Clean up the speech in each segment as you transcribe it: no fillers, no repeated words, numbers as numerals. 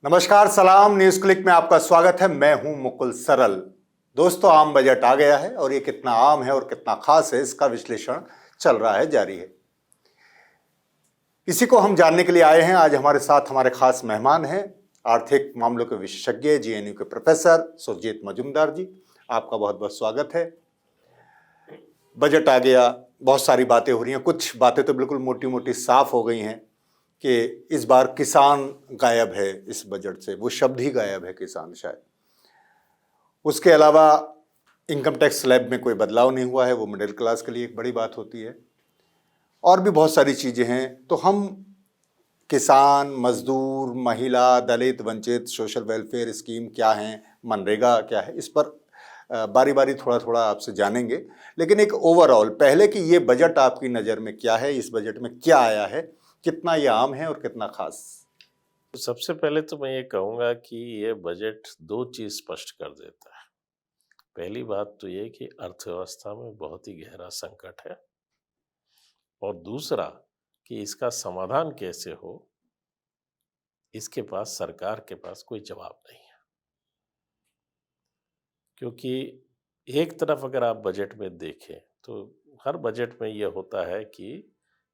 नमस्कार, सलाम। News click में आपका स्वागत है। मैं हूं मुकुल सरल। दोस्तों, आम बजट आ गया है और ये कितना आम है और कितना खास है, इसका विश्लेषण चल रहा है, जारी है। इसी को हम जानने के लिए आए हैं। आज हमारे साथ हमारे खास मेहमान हैं, आर्थिक मामलों के विशेषज्ञ, जेएनयू के प्रोफेसर सुरजीत मजूमदार जी। आपका बहुत बहुत स्वागत है। बजट आ गया, बहुत सारी बातें हो रही हैं। कुछ बातें तो बिल्कुल मोटी मोटी साफ हो गई हैं कि इस बार किसान गायब है इस बजट से। वो शब्द ही गायब है, किसान शायद। उसके अलावा इनकम टैक्स स्लैब में कोई बदलाव नहीं हुआ है, वो मिडिल क्लास के लिए एक बड़ी बात होती है। और भी बहुत सारी चीज़ें हैं। तो हम किसान, मजदूर, महिला, दलित, वंचित, सोशल वेलफेयर स्कीम क्या हैं, मनरेगा क्या है, इस पर बारी बारी थोड़ा थोड़ा आपसे जानेंगे। लेकिन एक ओवरऑल पहले कि ये बजट आपकी नज़र में क्या है, इस बजट में क्या आया है, कितना ये आम है और कितना खास? सबसे पहले तो मैं ये कहूँगा कि ये बजट दो चीज़ स्पष्ट कर देता है। पहली बात तो ये कि अर्थव्यवस्था में बहुत ही गहरा संकट है, और दूसरा कि इसका समाधान कैसे हो, इसके पास सरकार के पास कोई जवाब नहीं है। क्योंकि एक तरफ अगर आप बजट में देखें तो हर बजट में ये होता है कि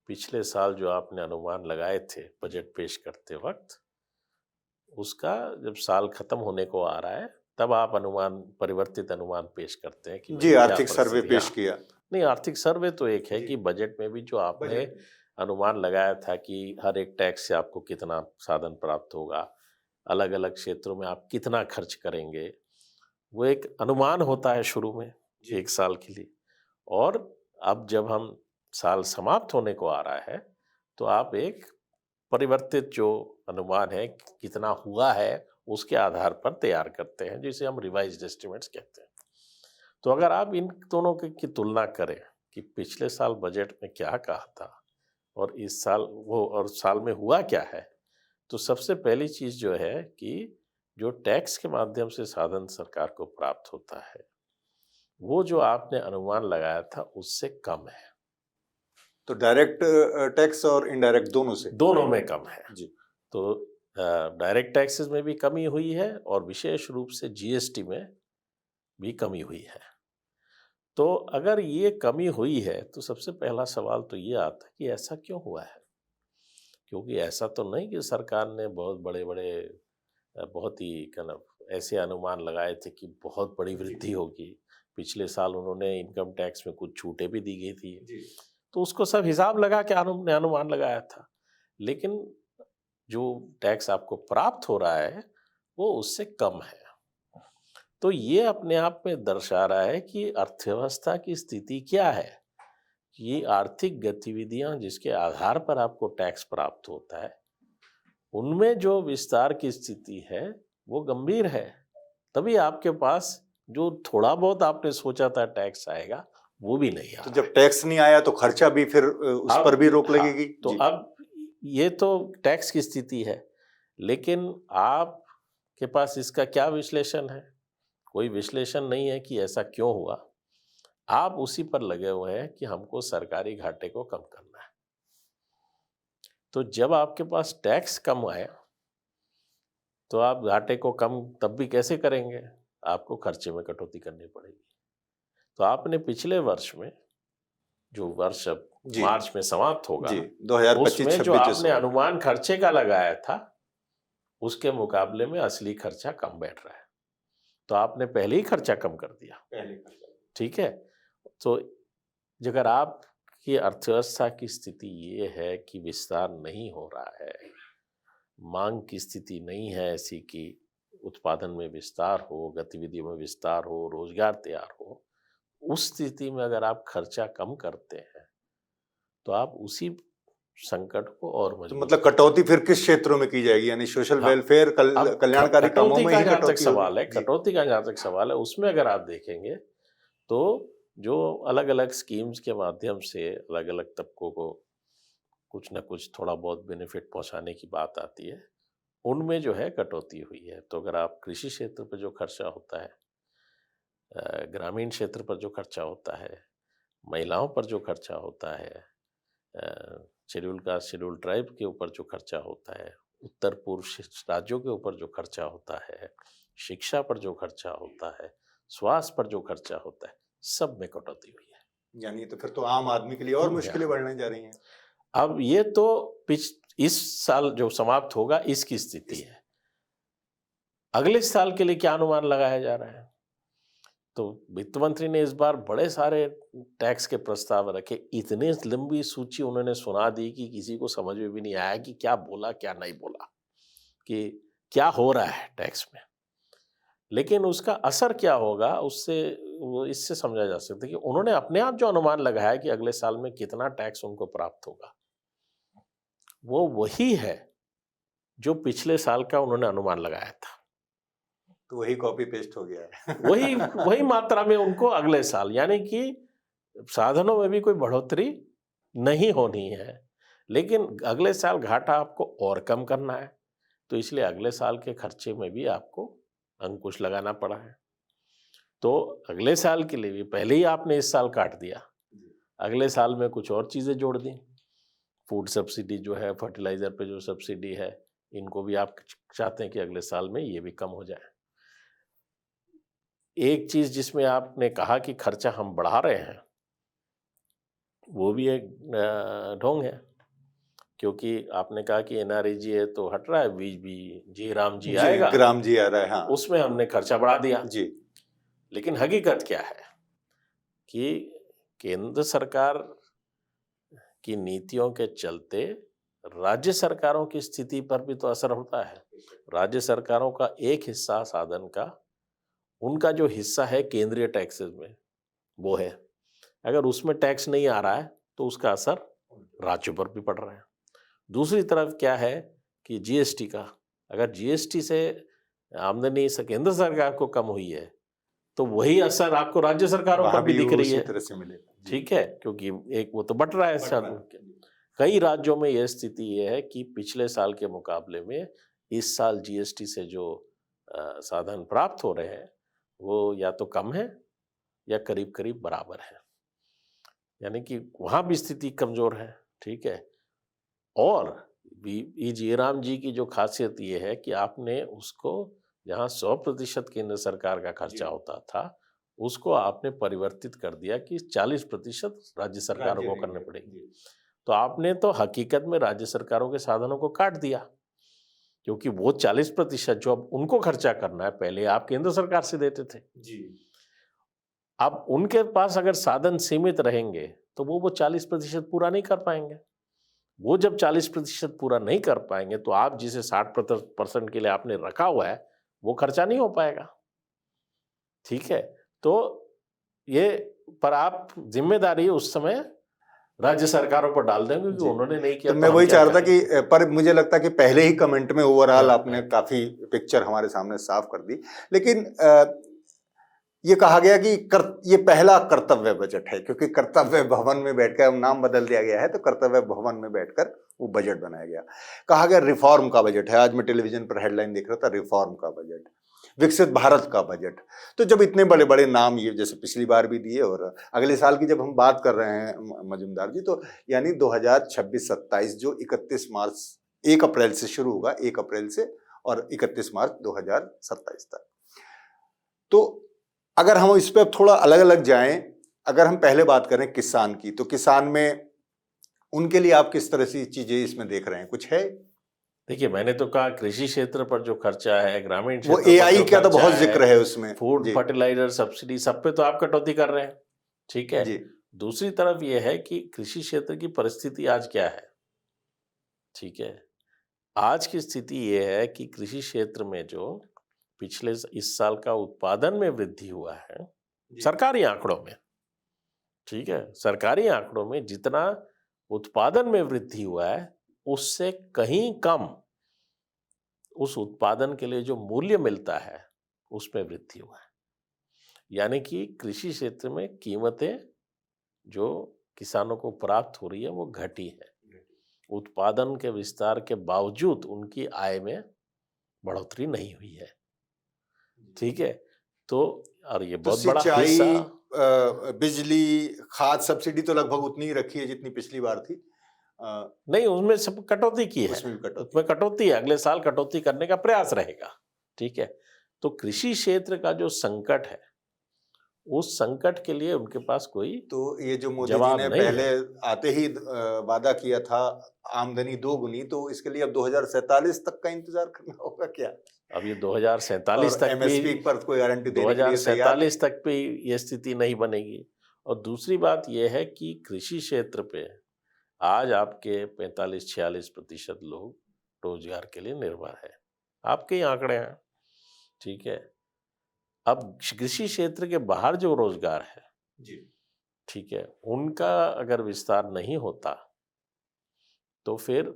पिछले साल जो आपने अनुमान लगाए थे बजट पेश करते वक्त, उसका जब साल खत्म होने को आ रहा है तब आप परिवर्तित अनुमान पेश करते हैं कि जी, भाई क्या आर्थिक सर्वे परिस्थिति। पेश हाँ, किया। नहीं, आर्थिक सर्वे तो एक है कि बजट में भी जो आपने बजट में। अनुमान लगाया था कि हर एक टैक्स से आपको कितना साधन प्राप्त होगा, अलग अलग क्षेत्रों में आप कितना खर्च करेंगे, वो एक अनुमान होता है शुरू में जी। एक साल के लिए। और अब जब हम साल समाप्त होने को आ रहा है तो आप एक परिवर्तित जो अनुमान है कितना हुआ है उसके आधार पर तैयार करते हैं, जिसे हम रिवाइज्ड एस्टिमेट्स कहते हैं। तो अगर आप इन दोनों की तुलना करें कि पिछले साल बजट में क्या कहा था और इस साल वो और साल में हुआ क्या है, तो सबसे पहली चीज जो है कि जो टैक्स के माध्यम से साधन सरकार को प्राप्त होता है वो जो आपने अनुमान लगाया था उससे कम है। तो डायरेक्ट टैक्स और इनडायरेक्ट दोनों से? दोनों में कम है। जी। तो डायरेक्ट टैक्सेस में भी कमी हुई है और विशेष रूप से जीएसटी में भी कमी हुई है। तो अगर ये कमी हुई है तो सबसे पहला सवाल तो ये आता है कि ऐसा क्यों हुआ है। क्योंकि ऐसा तो नहीं कि सरकार ने बहुत बड़े बड़े बहुत ही ऐसे अनुमान लगाए थे कि बहुत बड़ी वृद्धि होगी। पिछले साल उन्होंने इनकम टैक्स में कुछ छूटें भी दी गई थी, जी। तो उसको सब हिसाब लगा के अनुमान लगाया था। लेकिन जो टैक्स आपको प्राप्त हो रहा है वो उससे कम है। तो ये अपने आप में दर्शा रहा है कि अर्थव्यवस्था की स्थिति क्या है। ये आर्थिक गतिविधियां जिसके आधार पर आपको टैक्स प्राप्त होता है उनमें जो विस्तार की स्थिति है वो गंभीर है। तभी आपके पास जो थोड़ा बहुत आपने सोचा था टैक्स आएगा वो भी नहीं आ तो रहा जब है। टैक्स नहीं आया तो खर्चा भी फिर उस पर भी रोक हाँ, लगेगी। तो जी। अब ये तो टैक्स की स्थिति है, लेकिन आपके पास इसका क्या विश्लेषण है? कोई विश्लेषण नहीं है कि ऐसा क्यों हुआ। आप उसी पर लगे हुए हैं कि हमको सरकारी घाटे को कम करना है। तो जब आपके पास टैक्स कम आया तो आप घाटे को कम तब भी कैसे करेंगे? आपको खर्चे में कटौती करनी पड़ेगी। तो आपने पिछले वर्ष में, जो वर्ष अब जी। मार्च में समाप्त होगा, जी, उसमें जो 2025-26 जो आपने समाप्त। अनुमान खर्चे का लगाया था उसके मुकाबले में असली खर्चा कम बैठ रहा है। तो आपने पहले ही खर्चा कम कर दिया। पहले खर्चा। ठीक है। तो अगर आपकी अर्थव्यवस्था की स्थिति ये है कि विस्तार नहीं हो रहा है, मांग की स्थिति नहीं है ऐसी कि उत्पादन में विस्तार हो, गतिविधियों में विस्तार हो, रोजगार तैयार हो, उस स्थिति में अगर आप खर्चा कम करते हैं तो आप उसी संकट को और तो मजबूत मतलब करते कटौती फिर किस क्षेत्रों में की जाएगी? यानी सोशल हैं। हाँ, वेलफेयर, अब कल्याणकारी कामों कटौती में का ही जहां तक कटौती होगी? सवाल है, जी। कटौती का जहां तक सवाल है, उसमें अगर आप देखेंगे तो जो अलग अलग स्कीम्स के माध्यम से अलग अलग तबकों को कुछ ना कुछ थोड़ा बहुत बेनिफिट पहुंचाने की बात आती है, उनमें जो है कटौती हुई है। तो अगर आप कृषि क्षेत्र पर जो खर्चा होता है, ग्रामीण क्षेत्र पर जो खर्चा होता है, महिलाओं पर जो खर्चा होता है, शेड्यूल कास्ट शेड्यूल ट्राइब के ऊपर जो खर्चा होता है, उत्तर पूर्व राज्यों के ऊपर जो खर्चा होता है, शिक्षा पर जो खर्चा होता है, स्वास्थ्य पर जो खर्चा होता है, सब में कटौती हुई है। यानी तो फिर तो आम आदमी के लिए और मुश्किलें बढ़ने जा रही हैं। अब ये तो इस साल जो समाप्त होगा इसकी स्थिति है। अगले साल के लिए क्या अनुमान लगाया जा रहा है? तो वित्त मंत्री ने इस बार बड़े सारे टैक्स के प्रस्ताव रखे। इतनी लंबी सूची उन्होंने सुना दी कि किसी को समझ में भी नहीं आया कि क्या बोला क्या नहीं बोला, कि क्या हो रहा है टैक्स में। लेकिन उसका असर क्या होगा उससे इससे समझा जा सकता है कि उन्होंने अपने आप जो अनुमान लगाया कि अगले साल में कितना टैक्स उनको प्राप्त होगा, वो वही है जो पिछले साल का उन्होंने अनुमान लगाया था। तो वही कॉपी पेस्ट हो गया है। वही मात्रा में उनको अगले साल, यानी कि साधनों में भी कोई बढ़ोतरी नहीं होनी है, लेकिन अगले साल घाटा आपको और कम करना है, तो इसलिए अगले साल के खर्चे में भी आपको अंकुश लगाना पड़ा है। तो अगले साल के लिए भी पहले ही आपने इस साल काट दिया, अगले साल में कुछ और चीजें जोड़ दी। फूड सब्सिडी जो है, फर्टिलाइजर पे जो सब्सिडी है, इनको भी आप चाहते हैं कि अगले साल में ये भी कम हो जाए। एक चीज जिसमें आपने कहा कि खर्चा हम बढ़ा रहे हैं, वो भी एक ढोंग है, क्योंकि आपने कहा कि एनआरईजीए तो हट रहा है, बीच भी जी राम जी आएगा, ग्राम जी आ रहा है, हाँ, उसमें हमने खर्चा बढ़ा दिया जी। लेकिन हकीकत क्या है कि केंद्र सरकार की नीतियों के चलते राज्य सरकारों की स्थिति पर भी तो असर होता है। राज्य सरकारों का एक हिस्सा साधन का, उनका जो हिस्सा है केंद्रीय टैक्सेस में वो है, अगर उसमें टैक्स नहीं आ रहा है तो उसका असर राज्यों पर भी पड़ रहा है। दूसरी तरफ क्या है कि जीएसटी का, अगर जीएसटी से आमदनी से केंद्र सरकार को कम हुई है तो वही असर आपको राज्य सरकारों पर भी दिख रही है, तरह से मिले, ठीक है, क्योंकि एक वो तो बट रहा है। कई राज्यों में यह स्थिति ये है कि पिछले साल के मुकाबले में इस साल जीएसटी से जो साधन प्राप्त हो रहे हैं वो या तो कम है या करीब करीब बराबर है, यानी कि वहां भी स्थिति कमजोर है, ठीक है। और जयराम जी की जो खासियत ये है कि आपने उसको, जहां 100% केंद्र सरकार का खर्चा होता था, उसको आपने परिवर्तित कर दिया कि 40% राज्य सरकारों को करने पड़ेगी। तो आपने तो हकीकत में राज्य सरकारों के साधनों को काट दिया, क्योंकि वो 40% जो अब उनको खर्चा करना है, पहले आप केंद्र सरकार से देते थे जी। अब उनके पास अगर साधन सीमित रहेंगे तो वो 40% पूरा नहीं कर पाएंगे। वो जब 40% पूरा नहीं कर पाएंगे तो आप जिसे 60% के लिए आपने रखा हुआ है वो खर्चा नहीं हो पाएगा, ठीक है। तो ये पर आप जिम्मेदारी उस समय राज्य सरकारों पर डाल देंगे कि उन्होंने नहीं किया। तो मैं वही चाह रहा था कि पर मुझे लगता है कि पहले ही कमेंट में ओवरऑल आपने काफी पिक्चर हमारे सामने साफ कर दी, लेकिन ये कहा गया कि ये पहला कर्तव्य बजट है, क्योंकि कर्तव्य भवन में बैठकर, नाम बदल दिया गया है तो कर्तव्य भवन में बैठकर वो बजट बनाया गया। कहा गया रिफॉर्म का बजट है। आज मैं टेलीविजन पर हेडलाइन देख रहा था, रिफॉर्म का बजट, विकसित भारत का बजट। तो जब इतने बड़े बड़े नाम ये जैसे पिछली बार भी दिए, और अगले साल की जब हम बात कर रहे हैं मजूमदार जी, तो यानी 2026-27 जो 31 मार्च 1 अप्रैल से शुरू होगा, 1 अप्रैल से और 31 मार्च 2027 तक। तो अगर हम इस पर थोड़ा अलग अलग जाएं, अगर हम पहले बात करें किसान की, तो किसान में उनके लिए आप किस तरह से चीजें इसमें देख रहे हैं, कुछ है? देखिए, मैंने तो कहा कृषि क्षेत्र पर जो खर्चा है, ग्रामीण वो एआई का तो बहुत जिक्र है उसमें, फूड फर्टिलाइजर सब्सिडी, सब पे तो आप कटौती कर रहे हैं, ठीक है जी। दूसरी तरफ ये है कि कृषि क्षेत्र की परिस्थिति आज क्या है, ठीक है। आज की स्थिति ये है कि कृषि क्षेत्र में जो पिछले इस साल का उत्पादन में वृद्धि हुआ है सरकारी आंकड़ों में, ठीक है, सरकारी आंकड़ों में जितना उत्पादन में वृद्धि हुआ है उससे कहीं कम उस उत्पादन के लिए जो मूल्य मिलता है उसमें वृद्धि हुआ है। यानी कि कृषि क्षेत्र में कीमतें जो किसानों को प्राप्त हो रही है वो घटी है। उत्पादन के विस्तार के बावजूद उनकी आय में बढ़ोतरी नहीं हुई है, ठीक है। तो और ये बहुत बड़ा हिस्सा, बिजली, खाद सब्सिडी तो लगभग उतनी ही रखी है जितनी पिछली बार थी, नहीं, उसमें सब कटौती की है, उसमें भी कटौती उसमें कटौती है, अगले साल कटौती करने का प्रयास रहेगा। ठीक है, तो कृषि क्षेत्र का जो संकट है, उस संकट के लिए उनके पास कोई तो ये जो मोदी जी जवाब ने नहीं पहले है। आते ही वादा किया था आमदनी दोगुनी, तो इसके लिए अब 2047 तक का इंतजार करना होगा क्या? अब ये 2047 और तक भी एमएसपी पर कोई गारंटी देने के लिए तैयार नहीं। 2047 तक भी ये स्थिति नहीं बनेगी। और दूसरी बात ये है कि कृषि क्षेत्र पे आज आपके 45-46% लोग रोजगार के लिए निर्भर है। आपके ही आंकड़े हैं। ठीक है, अब कृषि क्षेत्र के बाहर जो रोजगार है, जी ठीक है, उनका अगर विस्तार नहीं होता तो फिर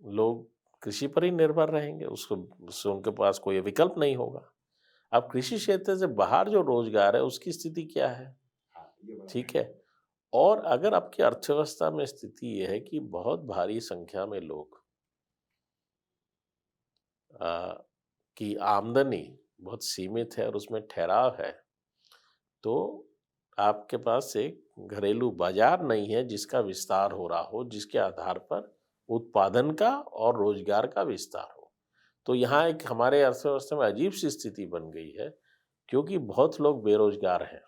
लोग कृषि पर ही निर्भर रहेंगे, उससे उनके पास कोई विकल्प नहीं होगा। अब कृषि क्षेत्र से बाहर जो रोजगार है उसकी स्थिति क्या है? हाँ, ये बड़ा ठीक है, और अगर आपकी अर्थव्यवस्था में स्थिति ये है कि बहुत भारी संख्या में लोग की आमदनी बहुत सीमित है और उसमें ठहराव है, तो आपके पास एक घरेलू बाजार नहीं है जिसका विस्तार हो रहा हो, जिसके आधार पर उत्पादन का और रोजगार का विस्तार हो। तो यहाँ एक हमारे अर्थव्यवस्था में अजीब सी स्थिति बन गई है, क्योंकि बहुत लोग बेरोजगार हैं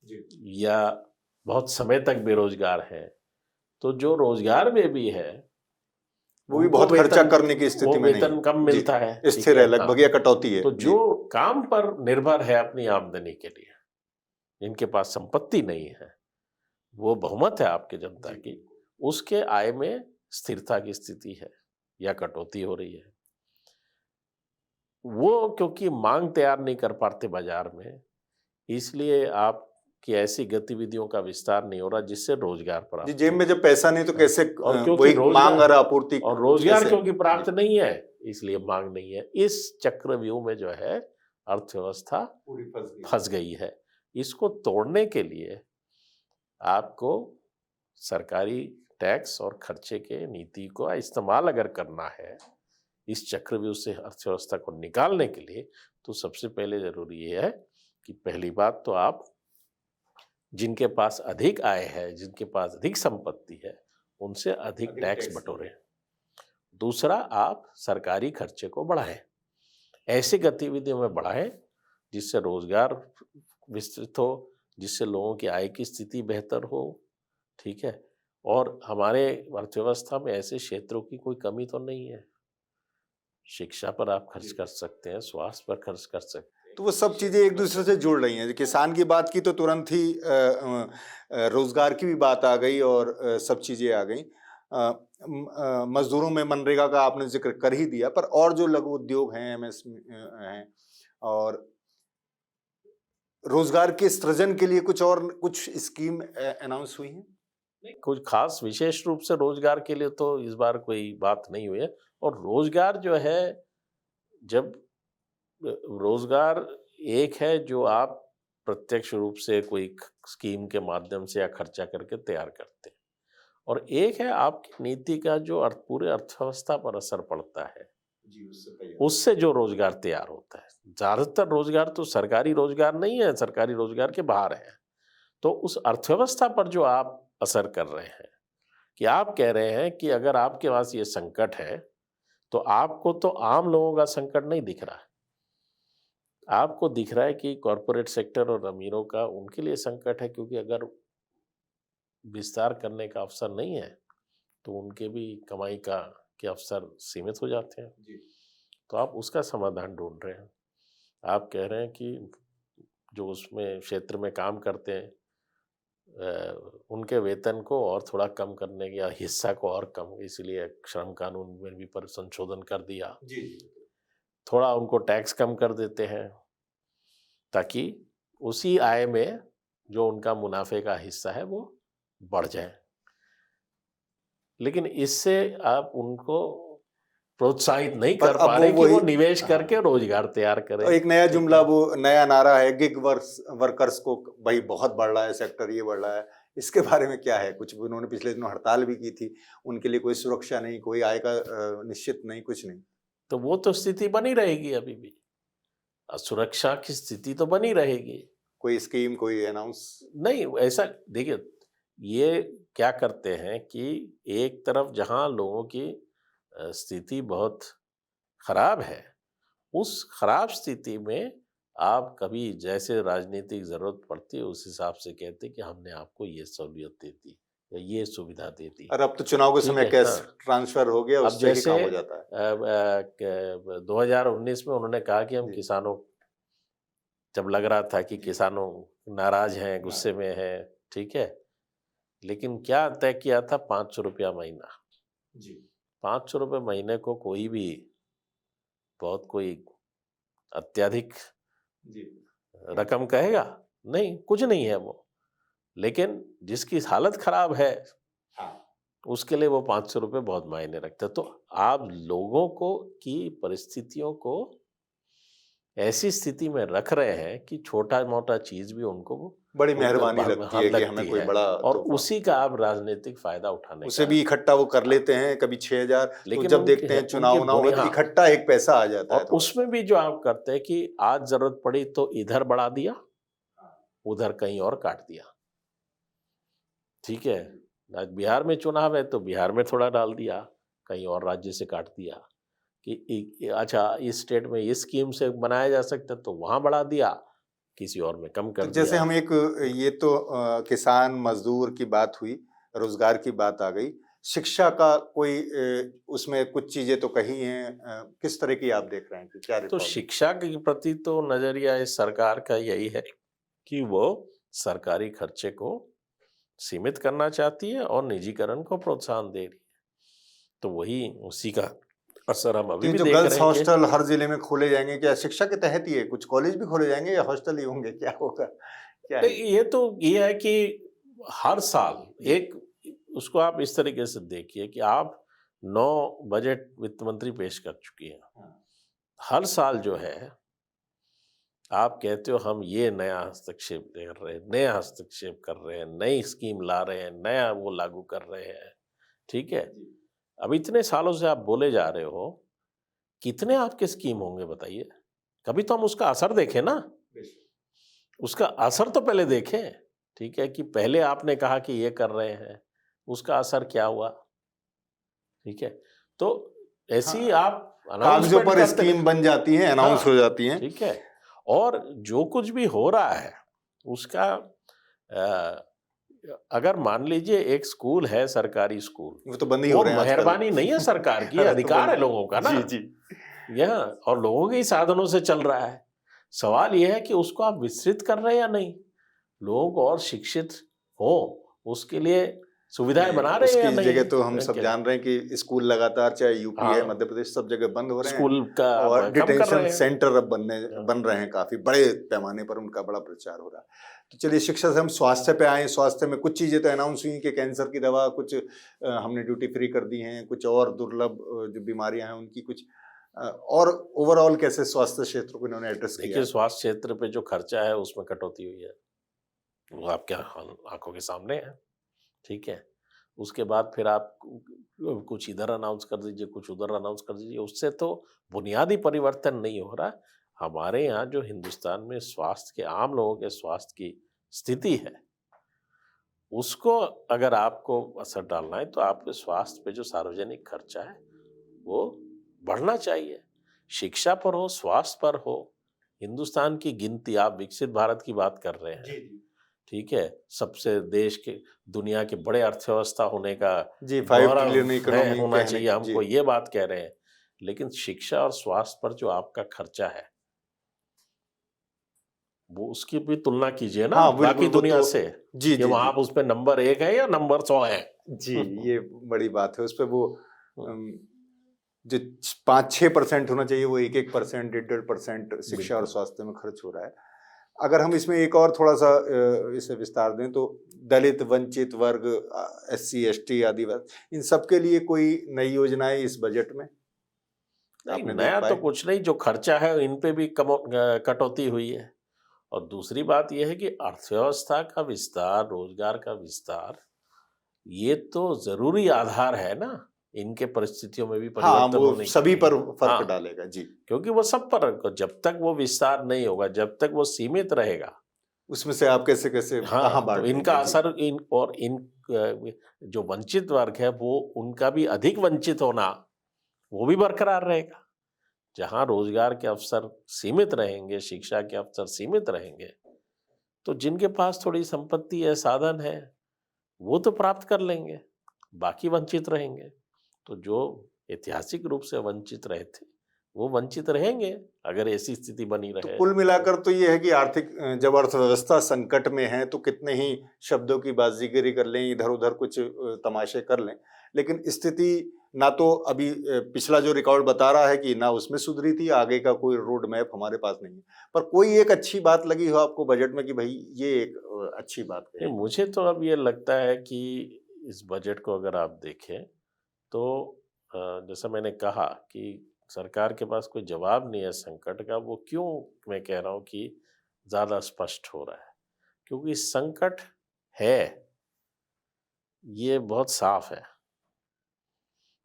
जी या बहुत समय तक बेरोजगार हैं। तो जो रोजगार में भी है वो भी उनको बहुत खर्चा वेतन करने की वो स्थिति में नहीं वेतन है। कम जी, मिलता है। ठीक स्थिर है हाँ। लगभग या कटौती है। तो जी जो काम पर निर्भर है अपनी आमदनी के लिए, इनके पास संपत्ति नहीं है, वो बहुमत है आपकी जनता की, उसके आय में स्थिरता की स्थिति है या कटौती हो रही है। वो क्योंकि मांग तैयार नहीं कर पाते बाजार में, इसलिए आपकी ऐसी गतिविधियों का विस्तार नहीं हो रहा जिससे रोजगार जी प्राप्त जेब हो। में जब पैसा नहीं तो कैसे और क्योंकि वही मांग और आपूर्ति रोजगार कैसे? क्योंकि प्राप्त नहीं है, इसलिए मांग नहीं है। इस चक्रव्यूह में जो है अर्थव्यवस्था पूरी फंस गई है। इसको तोड़ने के लिए आपको सरकारी टैक्स और खर्चे के नीति को इस्तेमाल अगर करना है इस चक्रव्यूह से अर्थव्यवस्था को निकालने के लिए, तो सबसे पहले जरूरी ये है कि पहली बात तो आप जिनके पास अधिक आय है, जिनके पास अधिक संपत्ति है, उनसे अधिक टैक्स बटोरें। दूसरा, आप सरकारी खर्चे को बढ़ाएं, ऐसी गतिविधियों में बढ़ाएं जिससे रोजगार विस्तृत हो, जिससे लोगों की आय की स्थिति बेहतर हो। ठीक है, और हमारे अर्थव्यवस्था में ऐसे क्षेत्रों की कोई कमी तो नहीं है। शिक्षा पर आप खर्च कर सकते हैं, स्वास्थ्य पर खर्च कर सकते हैं। तो वो सब चीजें एक दूसरे से जुड़ रही हैं। किसान की बात की तो तुरंत ही रोजगार की भी बात आ गई और सब चीजें आ गई। मजदूरों में मनरेगा का आपने जिक्र कर ही दिया, पर और जो लघु उद्योग हैं, एमएसएमई हैं, और रोजगार के सृजन के लिए कुछ स्कीम अनाउंस हुई हैं? नहीं, कुछ खास विशेष रूप से रोजगार के लिए तो इस बार कोई बात नहीं हुई है। और रोजगार जो है, जब रोजगार एक है जो आप प्रत्यक्ष रूप से कोई स्कीम के माध्यम से या खर्चा करके तैयार करते हैं, और एक है आपकी नीति का जो पूरे अर्थव्यवस्था पर असर पड़ता है, उससे जो रोजगार तैयार होता है। ज्यादातर रोजगार तो सरकारी रोजगार नहीं है, सरकारी रोजगार के बाहर है। तो उस अर्थव्यवस्था पर जो आप असर कर रहे हैं, कि आप कह रहे हैं कि अगर आपके पास ये संकट है तो आपको तो आम लोगों का संकट नहीं दिख रहा है, आपको दिख रहा है कि कॉरपोरेट सेक्टर और अमीरों का, उनके लिए संकट है, क्योंकि अगर विस्तार करने का अवसर नहीं है तो उनके भी कमाई के अवसर सीमित हो जाते हैं। तो आप उसका समाधान ढूंढ रहे हैं। आप कह रहे हैं कि जो उसमें क्षेत्र में काम करते हैं उनके वेतन को और थोड़ा कम करने या हिस्सा को और कम, इसलिए श्रम कानून में भी पर संशोधन कर दिया। थोड़ा उनको टैक्स कम कर देते हैं ताकि उसी आय में जो उनका मुनाफे का हिस्सा है वो बढ़ जाए। लेकिन इससे आप उनको प्रोत्साहित नहीं कर पा रहे कि वो निवेश करके रोजगार तैयार करें। एक नया जुमला, वो नया नारा है, गिग वर्कर्स को भाई बहुत बढ़ रहा है, सेक्टर ये बढ़ रहा है, इसके बारे में क्या है? कुछ उन्होंने पिछले दिनों हड़ताल भी की थी, उनके लिए कोई सुरक्षा नहीं, कोई आय का निश्चित नहीं, कुछ नहीं। तो वो तो स्थिति बनी रहेगी, अभी भी सुरक्षा की स्थिति तो बनी रहेगी। कोई स्कीम, कोई अनाउंस नहीं, ऐसा देखिए, ये क्या करते हैं कि एक तरफ जहाँ लोगों की स्थिति बहुत खराब है, उस खराब स्थिति में आप कभी जैसे राजनीतिक ज़रूरत पड़ती है उस हिसाब से कहते हैं कि हमने आपको ये सहूलियत दे दी या ये सुविधा दे दी। और अब तो चुनाव के ठीक समय है, कैश हाँ। ट्रांसफर हो गया, अब उससे ही जैसे काम हो जाता है। 2019 में उन्होंने कहा कि हम जी। किसानों, जब लग रहा था कि जी। किसानों नाराज हैं, गुस्से में हैं, ठीक है, लेकिन क्या तय किया था? 500 रुपया महीना। जी। 500 रुपये महीने को कोई भी बहुत कोई अत्यधिक जी। रकम कहेगा? नहीं, कुछ नहीं है वो। लेकिन जिसकी हालत खराब है, हाँ। उसके लिए वो 500 रुपये बहुत मायने रखता है। तो आप लोगों को की परिस्थितियों को ऐसी स्थिति में रख रहे हैं कि छोटा-मोटा चीज़ भी उनको बड़ी उनका मेहरबानी लगती हाँ, है कि हमें लगती कोई है बड़ा और तोहफा, उसी का आप राजनीतिक फ़ायदा उठाने उसे का, भी इकट्ठा वो कर हाँ, लेते हैं, कभी 6000, तो लेकिन जब उनके देखते हैं उनके चुनाव-वुनाव बुनि है तो हाँ, इकट्ठा एक पैसा आ जाता और है थोड़ा-सा। उसमें भी जो आप करते हैं कि आज ज़रूरत पड़ी तो इधर बढ़ा दिया, उधर कहीं और काट दिया। ठीक है? आज बिहार में चुनाव है तो बिहार में थोड़ा डाल दिया, कहीं और राज्य से काट दिया कि अच्छा इस स्टेट में इस स्कीम से बनाया जा सकता है तो वहाँ बढ़ा दिया, किसी और में कम तो कर जैसे दिया। हम एक ये तो किसान मजदूर की बात हुई, रोजगार की बात आ गई, शिक्षा का कोई उसमें कुछ चीजें तो कही हैं, किस तरह की आप देख रहे हैं कि क्या तो रिफॉर्म? शिक्षा के प्रति तो नज़रिया इस सरकार का यही है कि वो सरकारी खर्चे को सीमित करना चाहती है और निजीकरण को प्रोत्साहन दे रही है। तो वही उसी का असर हम तो अभी ये भी जो देख गर्ल्स रहे हैं कि हॉस्टल हर जिले में खोले जाएंगे, क्या शिक्षा के तहत ही है? कुछ कॉलेज भी खोले जाएंगे या हॉस्टल ही होंगे, क्या होगा, क्या है ये? ये तो ये है कि हर साल जी। एक, उसको आप इस तरीके से देखिए कि आप 9 बजट वित्त मंत्री पेश कर चुकी हैं। हाँ। हर साल जो है आप कहते हो हम ये नया हस्तक्षेप कर रहे हैं, नया हस्तक्षेप कर रहे हैं, नई स्कीम ला रहे हैं, नया वो लागू कर रहे हैं, ठीक है? जी। अब इतने सालों से आप बोले जा रहे हो, कितने आपके स्कीम होंगे बताइए? कभी तो हम उसका असर देखें ना, उसका असर तो पहले देखें, ठीक है? कि पहले आपने कहा कि ये कर रहे हैं, उसका असर क्या हुआ? ठीक है? तो ऐसे ही हाँ, आप कागजों अनाउंसमेंट पर करते स्कीम बन जाती हैं, अनाउंस हो हाँ, जाती हैं। ठीक है। और जो कुछ भी हो रहा है, उसका अगर मान लीजिए एक स्कूल है, सरकारी स्कूल, वो तो बंद ही हो वो रहे हैं आजकल। मेहरबानी नहीं है सरकार की, वो तो अधिकार बंद है लोगों का ना। जी, जी। यह और लोगों के ही साधनों से चल रहा है। सवाल ये है कि उसको आप विस्तृत कर रहे हैं या नहीं? लोग और शिक्षित हो, उसके लिए सुविधाएँ नहीं, बना रहे हैं या उसकी नहीं? जगह तो हम सब क्या जान रहे हैं कि स्कूल लगातार, चाहे यूपी है, हाँ, मध्य प्रदेश, सब जगह बंद हो रहे हैं। स्कूल का और आप कम कर डिटेंशन रहे हैं। सेंटर अब हाँ। बन रहे हैं, काफी बड़े पैमाने पर उनका बड़ा प्रचार हो रहा है। तो चलिए, शिक्षा से हम स्वास्थ्य पे आए। स्वास्थ्य में कुछ चीजें तो अनाउंस हुई कि कैंसर की दवा कुछ हमने ड्यूटी फ्री कर दी हैं, कुछ और दुर्लभ जो बीमारियां हैं उनकी कुछ और ओवरऑल कैसे स्वास्थ्य क्षेत्र को इन्होंने एड्रेस किया देखिए, है? स्वास्थ्य क्षेत्र पे जो खर्चा है उसमें कटौती हुई है। वो आपके आँखों के सामने है, ठीक है? उसके बाद फिर आप कुछ इधर अनाउंस कर दीजिए, कुछ उधर अनाउंस कर दीजिए, उससे तो बुनियादी परिवर्तन नहीं हो रहा। हमारे यहाँ जो हिंदुस्तान में स्वास्थ्य के आम लोगों के स्वास्थ्य की स्थिति है, उसको अगर आपको असर डालना है तो आपके स्वास्थ्य पे जो सार्वजनिक खर्चा है, वो बढ़ना चाहिए। शिक्षा पर हो, स्वास्थ्य पर हो, हिंदुस्तान की गिनती, आप विकसित भारत की बात कर रहे हैं। जी, जी। ठीक है? सबसे देश के दुनिया के बड़े अर्थव्यवस्था होने का जी, 5 गौरव ट्रिलियन है, इकोनॉमी होना कहने चाहिए जी। हमको, ये बात कह रहे हैं। लेकिन शिक्षा और स्वास्थ्य पर जो आपका खर्चा है, वो उसकी भी तुलना कीजिए ना हाँ, बिल्कुल, बाकी वो दुनिया तो से, जी, कि जी, वहाँ जी। आप उसपे नंबर 1 है या नंबर 100 है। जी, ये बड़ी बात है। उसपे वो अम, जो 5-6% होना चाहिए, वो 1-1%, 1.5% शिक्षा और बिल्कुल। स्वास्थ्य में खर्च हो रहा है। अगर हम इसमें एक और थोड़ा-सा इसे विस्तार दें तो दलित, वंचित वर्ग, एससी, एसटी, आदिवासी, इन सब के लिए कोई नई योजनाएँ इस बजट में नहीं, आपने देख नया तो पाए? कुछ नहीं, जो खर्चा है इन पे भी कटौती हुई है। और दूसरी बात ये है कि अर्थव्यवस्था का विस्तार, रोजगार का विस्तार, ये तो ज़रूरी आधार है ना, इनके परिस्थितियों में भी हाँ, परिवर्तन वो होने के सभी लिए। पर फ़र्क हाँ, डालेगा। जी। क्योंकि वो सब पर जब तक वो विस्तार नहीं होगा, जब तक वो सीमित रहेगा, उसमें से आप कैसे कैसे कहाँ हाँ, तो बांट इनका देंगे? जी। असर इन जो वंचित वर्ग है वो उनका भी अधिक वंचित होना वो भी बरकरार रहेगा। जहाँ रोजगार के अवसर सीमित रहेंगे, शिक्षा के अवसर सीमित रहेंगे, तो जिनके पास थोड़ी संपत्ति है, साधन है, वो तो प्राप्त कर लेंगे, बाकी वंचित रहेंगे। तो जो ऐतिहासिक रूप से वंचित रहे थे, वो वंचित रहेंगे अगर ऐसी स्थिति बनी तो रहे। कुल मिलाकर तो ये है कि आर्थिक जब अर्थव्यवस्था संकट में है तो कितने ही शब्दों की बाजीगरी कर लें, इधर-उधर कुछ तमाशे कर लें, लेकिन स्थिति ना तो अभी पिछला जो रिकॉर्ड बता रहा है कि ना उसमें सुधरी थी, आगे का कोई रोड मैप हमारे पास नहीं है। पर कोई एक अच्छी बात लगी हो आपको बजट में कि भई ये एक अच्छी बात नहीं, कही? मुझे तो अब ये लगता है कि इस बजट को अगर आप देखें तो जैसा मैंने कहा कि सरकार के पास कोई जवाब नहीं है संकट का। वो क्यों मैं कह रहा हूँ कि ज़्यादा स्पष्ट हो रहा है, क्योंकि संकट है, ये बहुत साफ है।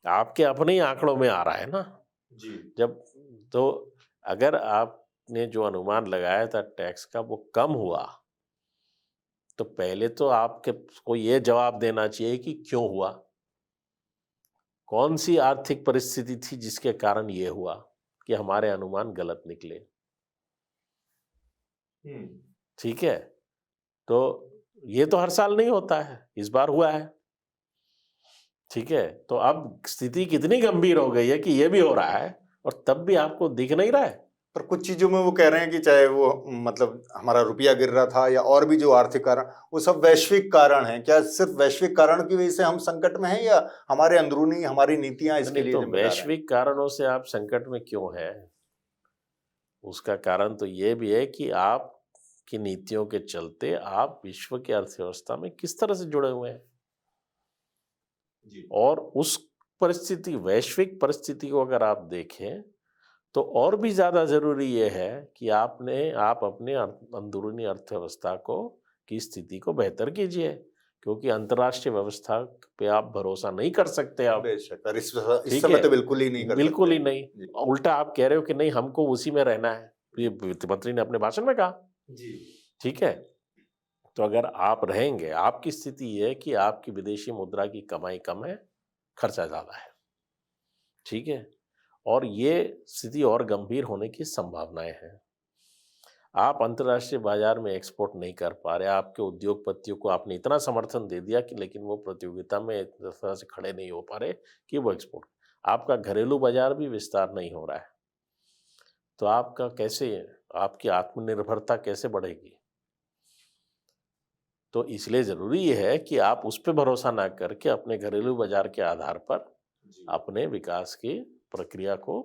आपके अपने ही आंकड़ों में आ रहा है ना। जी। जब तो अगर आपने जो अनुमान लगाया था टैक्स का वो कम हुआ, तो पहले तो आपके को ये जवाब देना चाहिए कि क्यों हुआ? कौन सी आर्थिक परिस्थिति थी जिसके कारण ये हुआ कि हमारे अनुमान गलत निकले? हुँ। ठीक है? तो ये तो हर साल नहीं होता है, इस बार हुआ है। ठीक है? तो अब स्थिति कितनी गंभीर हो गई है कि ये भी हो रहा है और तब भी आपको दिख नहीं रहा है? पर कुछ चीज़ों में वो कह रहे हैं कि चाहे वो मतलब हमारा रुपया गिर रहा था या और भी जो आर्थिक कारण, वो सब वैश्विक कारण हैं। क्या सिर्फ़ वैश्विक कारण की वजह से हम संकट में हैं या हमारे अंदरूनी हमारी नीतियाँ इसके नहीं, लिए तो ज़िम्मेदार हैं? वैश्विक कारणों से आप संकट में क्यों हैं? उसका कारण तो ये भी है कि आपकी नीतियों के चलते आप विश्व की अर्थव्यवस्था में किस तरह से जुड़े हुए हैं। जी। और उस परिस्थिति वैश्विक परिस्थिति को अगर आप देखें, तो और भी ज़्यादा ज़रूरी ये है कि आप अपने अंदरूनी अर्थव्यवस्था को की स्थिति को बेहतर कीजिए, क्योंकि अंतर्राष्ट्रीय व्यवस्था पे आप भरोसा नहीं कर सकते अब। बेशक और इस ठीक समय है? तो बिल्कुल ही नहीं कर बिल्कुल सकते ही हैं। नहीं। जी। उल्टा आप कह रहे हो कि नहीं हमको उसी में रहना है। ये वित्त मंत्री ने अपने भाषण में कहा। जी। ठीक है? तो अगर आप रहेंगे, आपकी स्थिति ये है कि आपकी विदेशी मुद्रा की कमाई कम है, खर्चा ज़्यादा है। ठीक है? और ये स्थिति और गंभीर होने की संभावनाएँ हैं। आप अंतर्राष्ट्रीय बाजार में एक्सपोर्ट नहीं कर पा रहे, आपके उद्योगपतियों को आपने इतना समर्थन दे दिया कि लेकिन वो प्रतियोगिता में इस तरह से खड़े नहीं हो पा रहे कि वो एक्सपोर्ट आपका घरेलू बाजार भी विस्तार नहीं हो रहा है। तो आपका कैसे आपकी आत्मनिर्भरता कैसे बढ़ेगी? तो इसलिए ज़रूरी ये है कि आप उस पे भरोसा ना करके अपने घरेलू बाजार के आधार पर जी। अपने विकास की प्रक्रिया को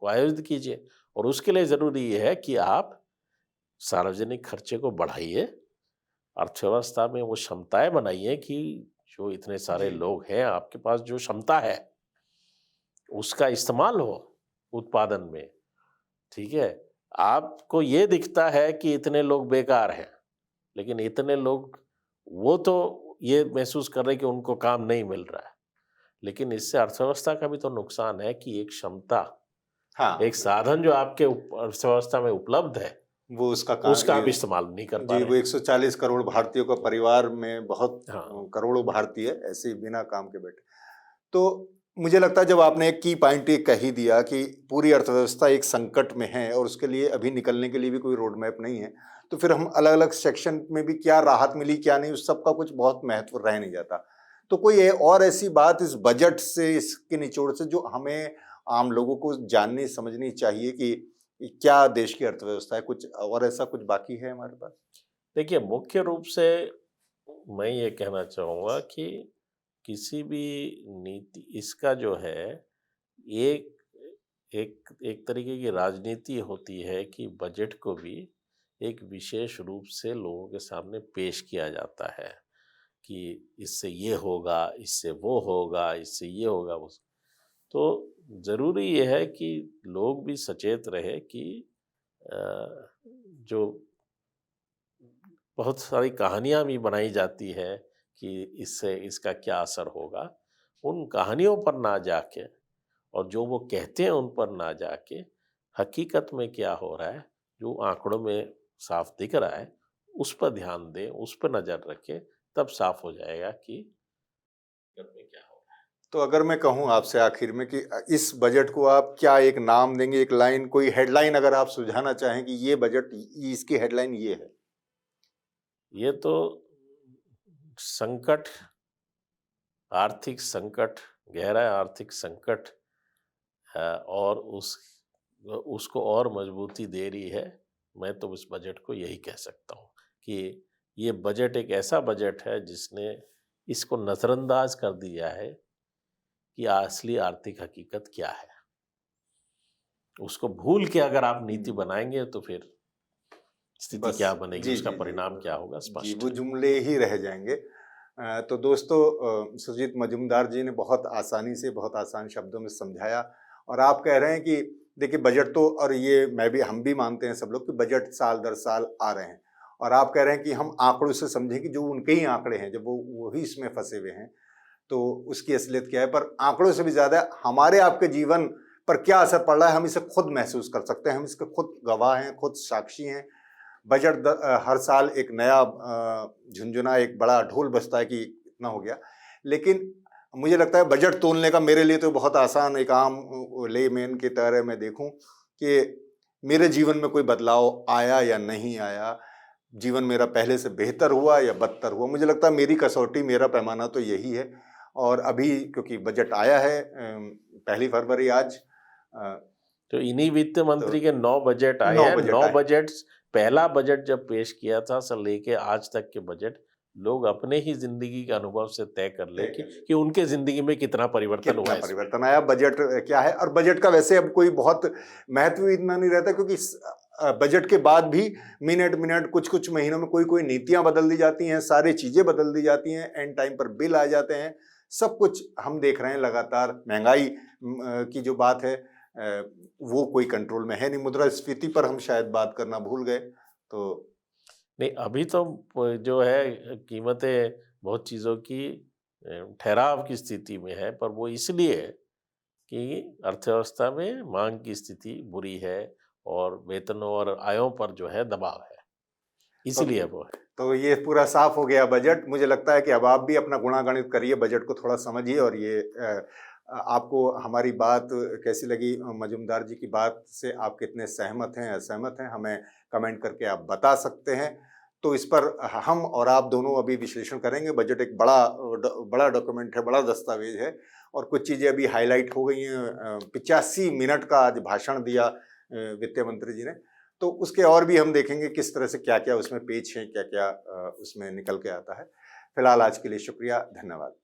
आयोजित कीजिए। और उसके लिए ज़रूरी ये है कि आप सार्वजनिक खर्चे को बढ़ाइए, अर्थव्यवस्था में वो क्षमताएँ बनाइए कि जो इतने सारे जी। लोग हैं, आपके पास जो क्षमता है, उसका इस्तेमाल हो उत्पादन में, ठीक है? आपको ये दिखता है कि इतने लोग बेकार हैं, लेकिन इतने लोग वो तो ये महसूस कर रहे हैं कि उनको काम नहीं मिल रहा है। लेकिन इससे अर्थव्यवस्था का भी तो नुकसान है कि एक क्षमता, हाँ, एक साधन जो आपके अर्थव्यवस्था में उपलब्ध है, वो उसका उसका आप इस्तेमाल नहीं कर पा जी, रहे वो हैं। 140 करोड़ भारतीयों का परिवार में बहुत हाँ। करोड़ों भारतीय ऐसे ही बिना काम के बैठे। तो मुझे लगता है जब आपने एक की पॉइंट ये कह ही दिया कि पूरी अर्थव्यवस्था एक संकट में है और उसके लिए अभी निकलने के लिए भी कोई रोड मैप नहीं है, तो फिर हम अलग-अलग सेक्शन में भी क्या राहत मिली, क्या नहीं, उस सब का कुछ बहुत महत्व रह नहीं जाता। तो कोई और ऐसी बात इस बजट से, इसके निचोड़ से जो हमें आम लोगों को जाननी समझनी चाहिए कि क्या देश की अर्थव्यवस्था है? कुछ और ऐसा कुछ बाकी है हमारे पास? देखिए, मुख्य रूप से मैं ये कहना चाहूँगा कि किसी भी नीति इसका जो है एक एक एक तरीके की राजनीति होती है कि बजट को भी एक विशेष रूप से लोगों के सामने पेश किया जाता है कि इससे ये होगा, इससे वो होगा, इससे ये होगा वो। तो ज़रूरी ये है कि लोग भी सचेत रहे कि अ, जो बहुत सारी कहानियाँ भी बनाई जाती है कि इससे इसका क्या असर होगा, उन कहानियों पर ना जाके और जो वो कहते हैं उन पर ना जाके हकीकत में क्या हो रहा है, जो आंकड़ों में साफ दिख रहा है उस पर ध्यान दें, उस पर नजर रखें, तब साफ हो जाएगा कि में क्या हो रहा है। तो अगर मैं कहूं आपसे आखिर में कि इस बजट को आप क्या एक नाम देंगे, एक लाइन, कोई हेडलाइन अगर आप सुझाना चाहें कि ये बजट, इसकी हेडलाइन ये है। ये तो संकट, आर्थिक संकट, गहरा आर्थिक संकट है और उसको और मजबूती दे रही है। मैं तो इस बजट को यही कह सकता हूँ कि ये बजट एक ऐसा बजट है जिसने इसको नजरअंदाज कर दिया है कि असली आर्थिक हकीकत क्या है। उसको भूल के अगर आप नीति बनाएंगे तो फिर स्थिति बस क्या बनेगी, जी उसका जी जी परिणाम क्या होगा जी, स्पष्ट वो है। जुमले ही रह जाएंगे। तो दोस्तों, सुजीत मजूमदार जी ने बहुत आसानी से, बहुत आसान शब्दों में समझाया। और आप कह रहे हैं कि देखिए बजट तो, और ये मैं भी, हम भी मानते हैं सब लोग कि बजट साल दर साल आ रहे हैं। और आप कह रहे हैं कि हम आंकड़ों से समझें कि जो उनके ही आंकड़े हैं, जब वो ही इसमें फंसे हुए हैं तो उसकी असलियत क्या है। पर आंकड़ों से भी ज्यादा हमारे आपके जीवन पर क्या असर पड़ रहा है, हम इसे खुद महसूस कर सकते हैं, हम इसके खुद गवाह हैं, खुद साक्षी हैं। बजट हर साल एक नया झुंझुना, एक बड़ा ढोल बजता है कि इतना हो गया। लेकिन मुझे लगता है बजट तोलने का मेरे लिए तो बहुत आसान, एक आम लेमैन की तरह मैं देखूं कि मेरे जीवन में कोई बदलाव आया या नहीं आया, जीवन मेरा पहले से बेहतर हुआ या बदतर हुआ। मुझे लगता है मेरी कसौटी, मेरा पैमाना तो यही है। और अभी क्योंकि बजट आया है 1 फरवरी आज, तो इन्हीं वित्त तो मंत्री के 9 बजट आए 9 हैं। बजट 9 आए। बजट, पहला बजट जब पेश किया था से लेके आज तक के बजट लोग अपने ही जिंदगी के अनुभव से तय कर ले कि उनके जिंदगी में कितना परिवर्तन हुआ कितना है इसमें। परिवर्तन आया, बजट क्या है। और बजट का वैसे अब कोई बहुत महत्व इतना नहीं रहता, क्योंकि बजट के बाद भी मिनट मिनट, कुछ कुछ महीनों में कोई कोई नीतियां बदल दी जाती हैं, सारी चीजें बदल दी जाती हैं, एंड टाइम पर बिल आ जाते हैं। सब कुछ हम देख रहे हैं लगातार। महंगाई की जो बात है, वो कोई कंट्रोल में है नहीं। मुद्रास्फीति पर हम शायद बात करना भूल गए। तो नहीं, अभी तो जो है कीमतें बहुत चीज़ों की ठहराव की स्थिति में है, पर वो इसलिए है कि अर्थव्यवस्था में मांग की स्थिति बुरी है और वेतनों और आयों पर जो है दबाव है, तो इसलिए वो है। तो ये पूरा साफ हो गया बजट। मुझे लगता है कि अब आप भी अपना गुणागणित करिए, बजट को थोड़ा समझिए। और ये आपको हमारी बात कैसी लगी, मजूमदार जी की बात से आप कितने सहमत हैं, असहमत हैं, हमें कमेंट करके आप बता सकते हैं। तो इस पर हम और आप दोनों अभी विश्लेषण करेंगे। बजट एक बड़ा डॉक्यूमेंट है, बड़ा दस्तावेज है। और कुछ चीज़ें अभी हाईलाइट हो गई हैं। 85 मिनट का आज भाषण दिया वित्त मंत्री जी ने। तो उसके और भी हम देखेंगे किस तरह से क्या क्या उसमें पेच हैं, क्या क्या उसमें निकल के आता है। फिलहाल आज के लिए शुक्रिया, धन्यवाद।